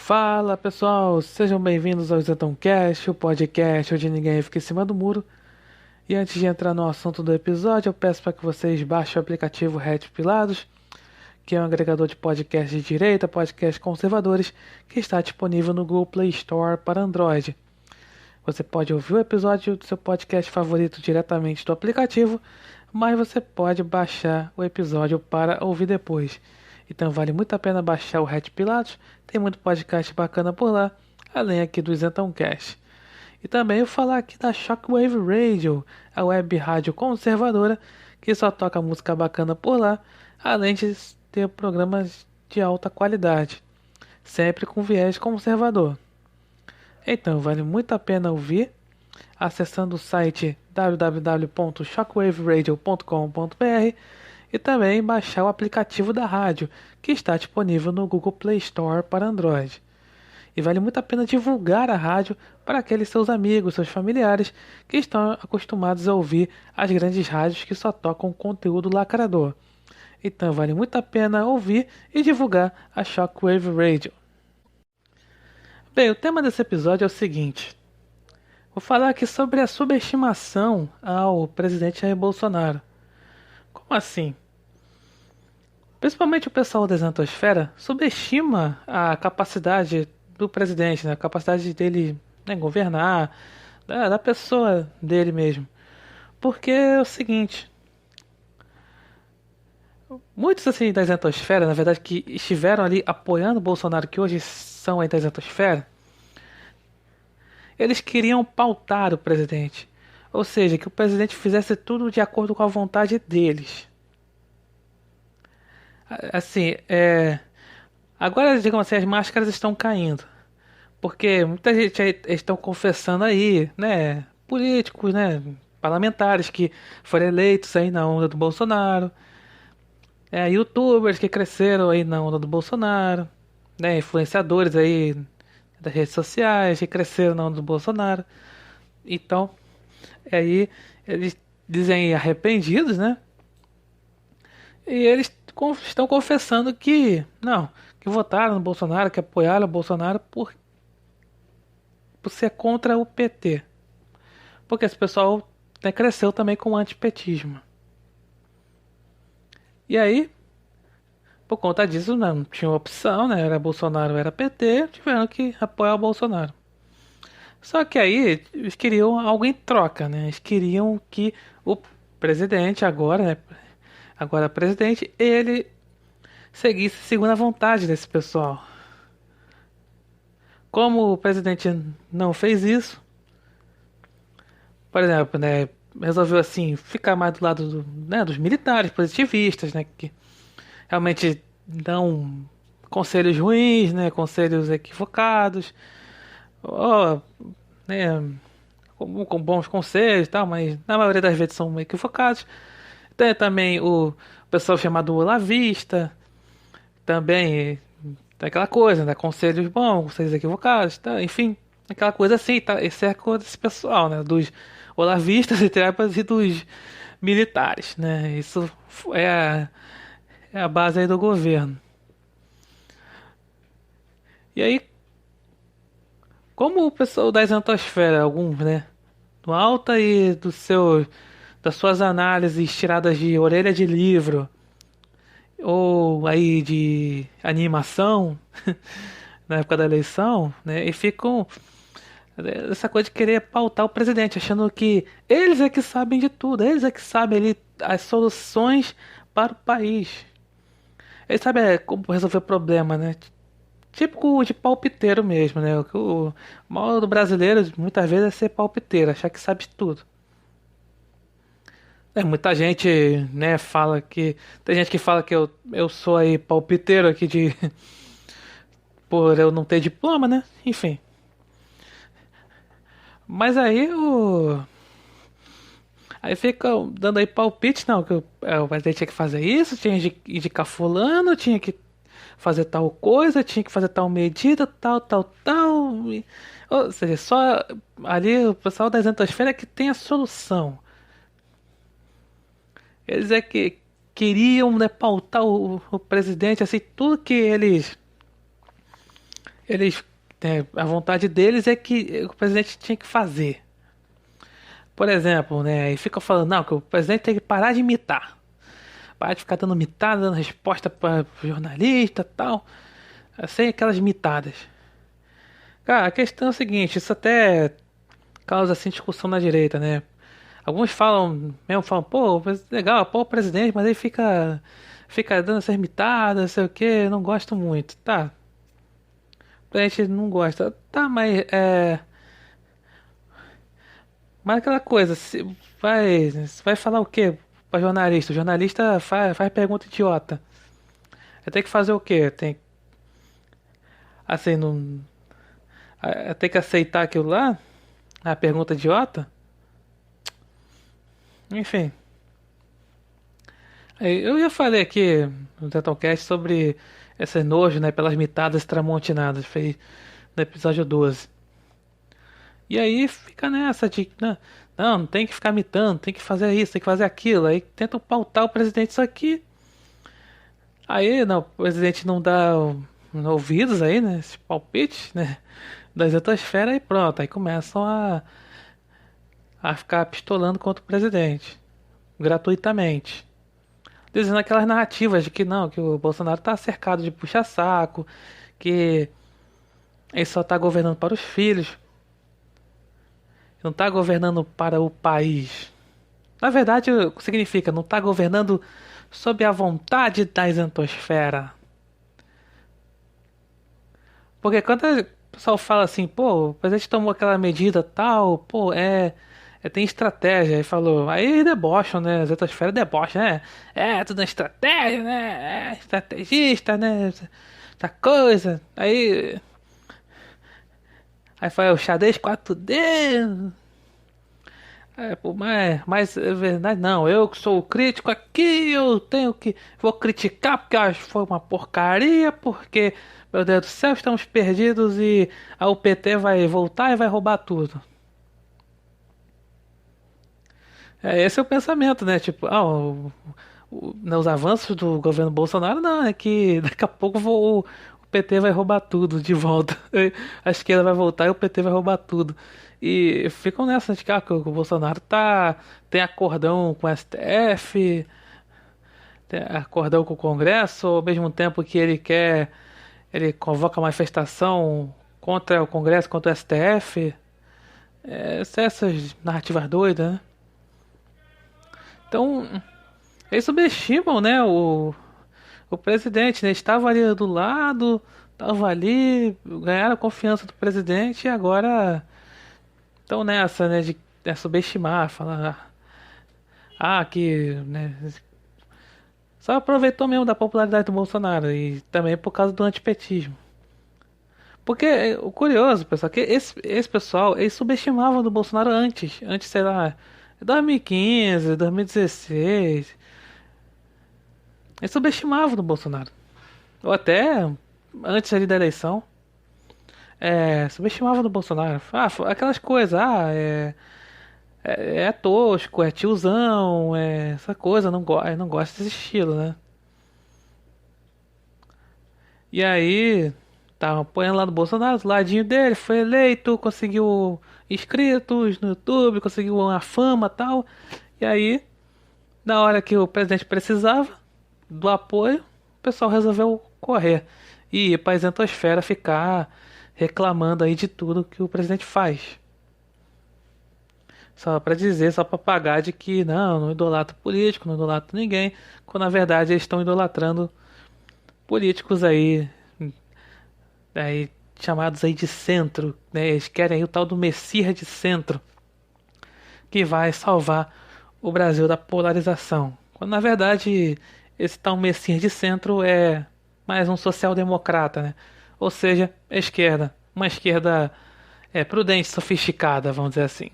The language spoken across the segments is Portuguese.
Fala pessoal, sejam bem-vindos ao ZetãoCast, o podcast onde ninguém fica em cima do muro. E antes de entrar no assunto do episódio, eu peço para que vocês baixem o aplicativo Red Pilados, que é um agregador de podcasts de direita, podcasts conservadores, que está disponível no Google Play Store para Android. Você pode ouvir o episódio do seu podcast favorito diretamente do aplicativo, mas você pode baixar o episódio para ouvir depois. Então vale muito a pena baixar o Red Pilatos, tem muito podcast bacana por lá, além aqui do ZetãoCast. E também eu falar aqui da Shockwave Radio, a web rádio conservadora que só toca música bacana por lá, além de ter programas de alta qualidade, sempre com viés conservador. Então vale muito a pena ouvir acessando o site www.shockwaveradio.com.br e também baixar o aplicativo da rádio, que está disponível no Google Play Store para Android. E vale muito a pena divulgar a rádio para aqueles seus amigos, seus familiares que estão acostumados a ouvir as grandes rádios que só tocam conteúdo lacrador. Então vale muito a pena ouvir e divulgar a Shockwave Radio. Bem, o tema desse episódio é o seguinte: vou falar aqui sobre a subestimação ao presidente Jair Bolsonaro. Como assim? Principalmente o pessoal da exantosfera subestima a capacidade do presidente, né? A capacidade dele, né, governar, da pessoa dele mesmo. Porque é o seguinte, muitos assim da exantosfera, na verdade, que estiveram ali apoiando o Bolsonaro, que hoje são aí da exantosfera, eles queriam pautar o presidente. Ou seja, que o presidente fizesse tudo de acordo com a vontade deles. Assim, agora, digamos assim, as máscaras estão caindo. Porque muita gente aí estão confessando aí, né? Políticos, né? Parlamentares que foram eleitos aí na onda do Bolsonaro. YouTubers que cresceram aí na onda do Bolsonaro. Né? Influenciadores aí das redes sociais que cresceram na onda do Bolsonaro. Então, aí eles dizem arrependidos, né? E eles estão confessando que não, que votaram no Bolsonaro, que apoiaram o Bolsonaro por ser contra o PT. Porque esse pessoal, né, cresceu também com o antipetismo. E aí, por conta disso, não tinha opção, né? Era Bolsonaro, era PT, tiveram que apoiar o Bolsonaro. Só que aí eles queriam algo em troca, né? Eles queriam que o presidente agora, né? Agora presidente, ele seguisse segundo a vontade desse pessoal. Como o presidente não fez isso, por exemplo, né, resolveu assim ficar mais do lado né, dos militares positivistas, né, que realmente dão conselhos ruins, né, conselhos equivocados, ou, né, com bons conselhos e tal, mas na maioria das vezes são equivocados. Tem também o pessoal chamado olavista, também tem aquela coisa, né, conselhos bons, conselhos equivocados, tá, enfim, aquela coisa assim, tá, esse é a coisa desse pessoal, né, dos olavistas, entre aspas, e dos militares, né, isso é a base aí do governo. E aí, como o pessoal da exantosfera, alguns, né, do alto e das suas análises tiradas de orelha de livro ou aí de animação na época da eleição, né, e ficam essa coisa de querer pautar o presidente, achando que eles é que sabem de tudo, eles é que sabem ali as soluções para o país. Eles sabem como resolver o problema, né? Típico de palpiteiro mesmo, né? O mal do brasileiro muitas vezes é ser palpiteiro, achar que sabe de tudo. Muita gente, né, fala que. Tem gente que fala que eu sou aí palpiteiro aqui de. Por eu não ter diploma, né? Enfim. Mas aí o. Aí fica dando aí palpite, não, que o presidente tinha que fazer isso, tinha que indicar fulano, tinha que fazer tal coisa, tinha que fazer tal medida, tal, tal, tal. Ou seja, só ali o pessoal das entosferas é que tem a solução. Eles é que queriam, né, pautar o presidente, assim, tudo que Eles, a vontade deles é que o presidente tinha que fazer. Por exemplo, né? E fica falando, não, que o presidente tem que parar de imitar. Parar de ficar dando mitada, dando resposta para jornalista e tal. Sem aquelas mitadas. Cara, a questão é a seguinte, isso até causa assim discussão na direita, né? Alguns falam, mesmo falam, pô, legal, pô, o presidente, mas aí fica dando essas mitadas, não sei o que, não gosto muito. Tá, a gente não gosta. Tá, mas aquela coisa, vai falar o quê pra jornalista? O jornalista faz pergunta idiota. Tem que fazer o quê? Assim, não, tem que aceitar aquilo lá? A pergunta idiota? Enfim. Eu já falei aqui no Tetalcast sobre esse nojo, né, pelas mitadas tramontinadas, fez no episódio 12. E aí fica nessa de, não, não tem que ficar mitando, tem que fazer isso, tem que fazer aquilo. Aí tentam pautar o presidente isso aqui. Aí, não, o presidente não dá ouvidos aí, né, esses palpites, né, da exatosfera e pronto. Aí começam a ficar pistolando contra o presidente, gratuitamente. Dizendo aquelas narrativas de que não, que o Bolsonaro tá cercado de puxa-saco, que ele só tá governando para os filhos, não tá governando para o país. Na verdade, o que significa não tá governando sob a vontade da isentosfera. Porque quando o pessoal fala assim, pô, o presidente tomou aquela medida tal, pô, tem estratégia. Aí falou, aí debocham, né? A isentosfera debocha, né? Tudo é estratégia, né? É estrategista, né? Essa coisa. Aí foi o xadrez 4D. Pô, mas é verdade, não. Eu que sou o crítico aqui, eu tenho que. Vou criticar porque acho que foi uma porcaria, porque, meu Deus do céu, estamos perdidos e a UPT vai voltar e vai roubar tudo. Esse é o pensamento, né? Tipo, né, os avanços do governo Bolsonaro, não, é que daqui a pouco o PT vai roubar tudo de volta. A esquerda vai voltar e o PT vai roubar tudo. E ficam nessa de que o Bolsonaro tem acordão com o STF, tem acordão com o Congresso, ao mesmo tempo que ele convoca manifestação contra o Congresso, contra o STF. Essas narrativas doidas, né? Então, eles subestimam, né, o presidente, né? Estava ali do lado, estava ali, ganharam a confiança do presidente e agora estão nessa, né, de subestimar, falar, que, né, só aproveitou mesmo da popularidade do Bolsonaro e também por causa do antipetismo. Porque o curioso, pessoal, que esse pessoal, eles subestimavam do Bolsonaro antes, sei lá, 2015, 2016, eles subestimavam do Bolsonaro. Ou até antes ali da eleição. Subestimava do Bolsonaro. Aquelas coisas, é tosco, é tiozão, essa coisa, não gosta desse estilo, né? E aí, tava apoiando lá do Bolsonaro, do ladinho dele, foi eleito, conseguiu inscritos no YouTube, conseguiu uma fama e tal. E aí, na hora que o presidente precisava do apoio, o pessoal resolveu correr e ir pra isentosfera ficar reclamando aí de tudo que o presidente faz. Só pra dizer, só pra pagar de que não idolatro político, não idolatro ninguém, quando na verdade eles estão idolatrando políticos aí chamados aí de centro, né? Eles querem aí o tal do Messias de centro, que vai salvar o Brasil da polarização. Quando na verdade esse tal Messias de centro é mais um social-democrata, né? Ou seja, a esquerda, uma esquerda prudente, sofisticada, vamos dizer assim.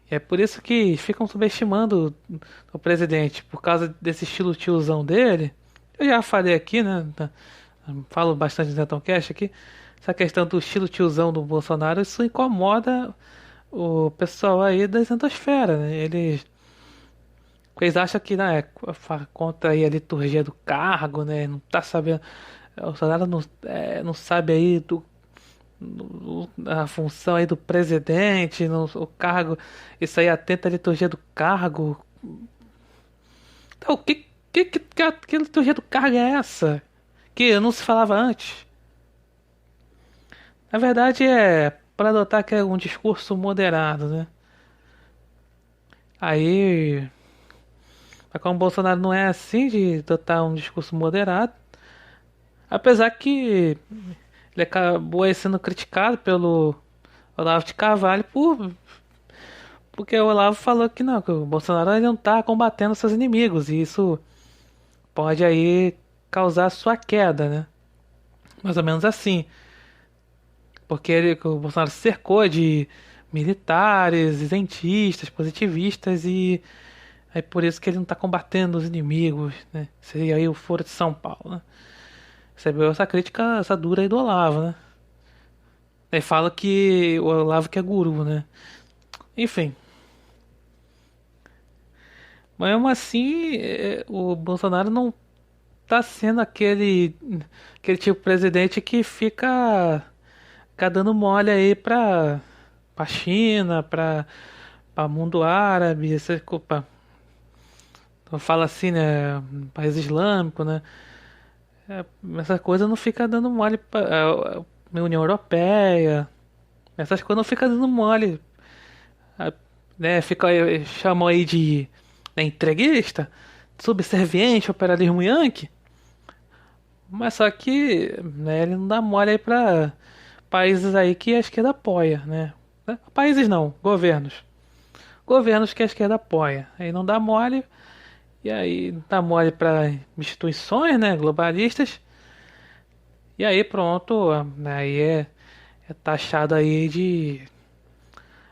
É por isso que ficam subestimando o presidente, por causa desse estilo tiozão dele. Eu já falei aqui, né? Falo bastante no Zetãocast aqui. Essa questão do estilo tiozão do Bolsonaro, isso incomoda o pessoal aí da isentosfera, né? Eles acham que, né, contra aí a liturgia do cargo, né? Não tá sabendo. O Bolsonaro não sabe aí a função aí do presidente, o cargo, isso aí atenta à liturgia do cargo. Então, que liturgia do cargo é essa? Que não se falava antes? Na verdade é para adotar que é um discurso moderado, né? Aí, como o Bolsonaro não é assim de adotar um discurso moderado, apesar que ele acabou aí sendo criticado pelo Olavo de Carvalho porque o Olavo falou que não, que o Bolsonaro ele não tá combatendo seus inimigos e isso pode aí causar sua queda, né? Mais ou menos assim. Porque o Bolsonaro se cercou de militares, isentistas, positivistas e é por isso que ele não está combatendo os inimigos, né? Seria aí o Foro de São Paulo, né? Recebeu essa crítica, essa dura aí do Olavo, né? Ele fala que o Olavo que é guru, né? Enfim, mas mesmo assim, o Bolsonaro não tá sendo aquele tipo de presidente que fica dando mole aí pra China, pra mundo árabe, fala assim, né, país islâmico, né, essa coisa não fica dando mole pra União Europeia, essas coisas não fica dando mole, ah, né, chamam aí de entreguista, subserviente, operalismo yankee, mas só que, né, ele não dá mole aí pra países aí que a esquerda apoia, né? Países não, governos. Governos que a esquerda apoia. Aí não dá mole, e aí dá mole para instituições, né, globalistas. E aí pronto, aí é taxado aí de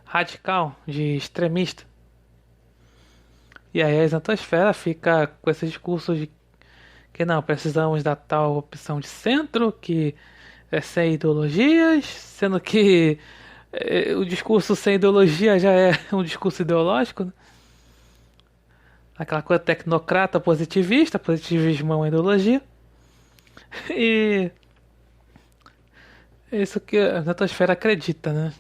radical, de extremista. E aí a exantosfera fica com esse discurso de que não, precisamos da tal opção de centro, que é sem ideologias, sendo que o discurso sem ideologia já é um discurso ideológico, né? Aquela coisa tecnocrata positivista, positivismo é uma ideologia. E é isso que a Natosfera acredita, né?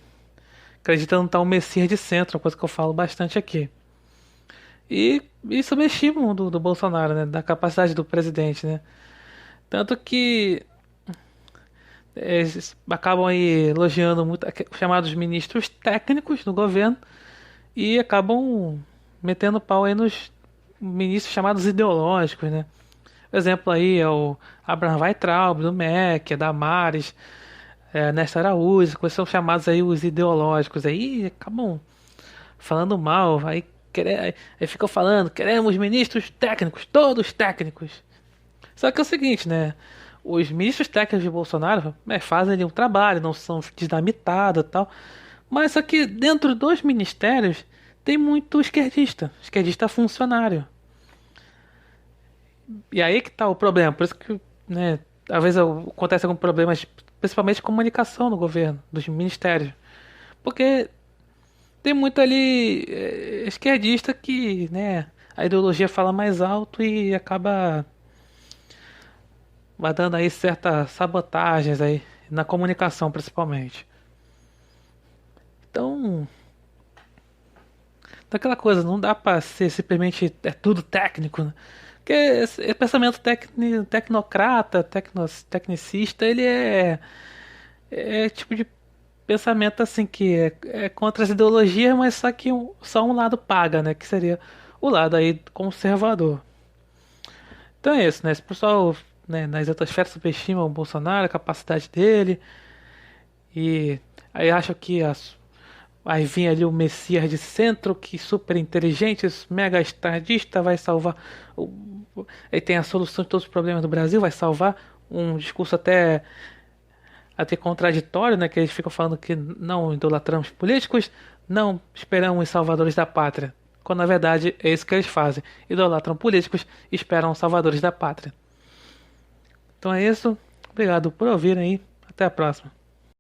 Acredita no tal Messias de centro, uma coisa que eu falo bastante aqui. E isso subestima do Bolsonaro, né? Da capacidade do presidente, né? Tanto que eles acabam aí elogiando muito os chamados ministros técnicos do governo e acabam metendo pau aí nos ministros chamados ideológicos, né? O exemplo aí é o Abraham Weintraub, do MEC, a Damares, Nesta Araújo, que são chamados aí os ideológicos. Aí acabam falando mal, aí ficam falando, queremos ministros técnicos, todos técnicos. Só que é o seguinte, né? Os ministros técnicos de Bolsonaro fazem ali um trabalho, não são dinamitados e tal. Mas só que dentro dos ministérios tem muito esquerdista, esquerdista funcionário. E aí que tá o problema. Por isso que, né, às vezes acontece alguns problemas, principalmente de comunicação no governo, dos ministérios. Porque tem muito ali esquerdista que, né, a ideologia fala mais alto e acaba vai dando aí certas sabotagens aí na comunicação principalmente. Então, daquela coisa, não dá pra ser simplesmente tudo técnico, né? Porque esse pensamento tecnocrata, tecnicista, ele é tipo de pensamento assim que é contra as ideologias, mas só que só um lado paga, né? Que seria o lado aí conservador. Então é isso, né? Esse pessoal, né, nas estratosferas subestima o Bolsonaro, a capacidade dele, e aí acham que aí vinha ali o Messias de centro, que super inteligente, mega estadista, vai salvar. Aí tem a solução de todos os problemas do Brasil, vai salvar. Um discurso até contraditório, né? Que eles ficam falando que não idolatramos políticos, não esperamos os salvadores da pátria. Quando na verdade é isso que eles fazem: idolatram políticos e esperam os salvadores da pátria. Então é isso. Obrigado por ouvirem aí. Até a próxima.